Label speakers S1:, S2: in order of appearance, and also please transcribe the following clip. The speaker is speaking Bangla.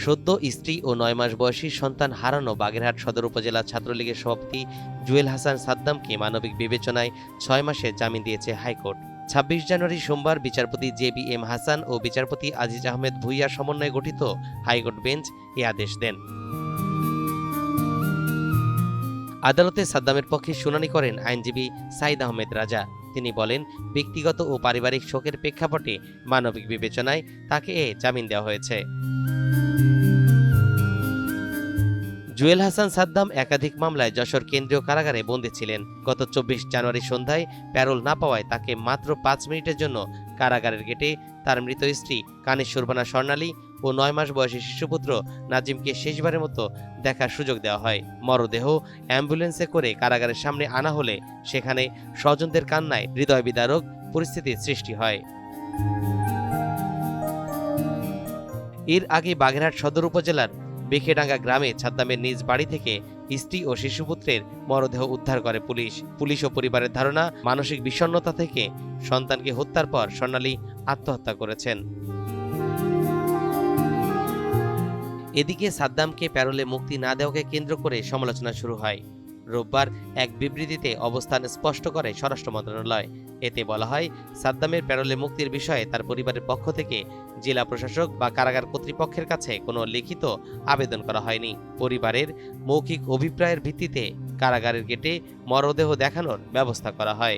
S1: সদ্য স্ত্রী ও ৯ মাস বয়সী সন্তান হারানো বাগেরহাট সদর উপজেলা ছাত্রলীগের সভাপতি জুয়েল হাসান সাদ্দামকে মানবিক বিবেচনায় ৬ মাসের জামিন দিয়েছে হাইকোর্ট। ২৬ জানুয়ারি সোমবার বিচারপতি JBM হাসান ও বিচারপতি আজিজ আহমেদ ভূঁইয়ার সমন্বয়ে গঠিত হাইকোর্ট বেঞ্চ এ আদেশ দেন। আদালতে সাদ্দামের পক্ষে শুনানি করেন আইনজীবী সাইদ আহমেদ রাজা। তিনি বলেন, ব্যক্তিগত ও পারিবারিক শোকের প্রেক্ষাপটে মানবিক বিবেচনায় তাকে জামিন দেওয়া হয়েছে। জুয়েল হাসান সাদ্দাম একাধিক মামলায় যশোর কেন্দ্রীয় কারাগারে বন্দী ছিলেন। গত ২৪ জানুয়ারি সন্ধ্যায় প্যারোল না পাওয়ায় তাকে মাত্র ৫ মিনিটের জন্য কারাগারের গেটে তার মৃত স্ত্রী কানিজ সুরবানা স্বর্ণালী ও ৯ মাস বয়সী শিশুপুত্র নাজিমকে শেষবারের মতো দেখার সুযোগ দেওয়া হয়। মরদেহ অ্যাম্বুলেন্সে করে কারাগারের সামনে আনা হলে সেখানে স্বজনদের কান্নায় হৃদয় বিদারক পরিস্থিতির সৃষ্টি হয়। এর আগে বাগেরহাট সদর উপজেলার বেখেডাঙ্গা গ্রামে সাদ্দামের নিজ বাড়ি থেকে স্ত্রী ও শিশুপুত্রের মরদেহ উদ্ধার করে পুলিশ ও পরিবারের ধারণা, মানসিক বিষণ্ণতা থেকে সন্তানকে হত্যার পর স্বর্ণালী আত্মহত্যা করেছেন। এদিকে সাদ্দামকে প্যারোলে মুক্তি না দেওয়াকে কেন্দ্র করে সমালোচনা শুরু হয়। রোববার এক বিবৃতিতে অবস্থান স্পষ্ট করে স্বরাষ্ট্র মন্ত্রণালয়। এতে বলা হয়, সাদ্দামের প্যারোলে মুক্তির বিষয়ে তার পরিবারের পক্ষ থেকে জেলা প্রশাসক বা কারাগার কর্তৃপক্ষের কাছে কোনো লিখিত আবেদন করা হয়নি। পরিবারের মৌখিক অভিপ্রায়ের ভিত্তিতে কারাগারের গেটে মরদেহ দেখানোর ব্যবস্থা করা হয়।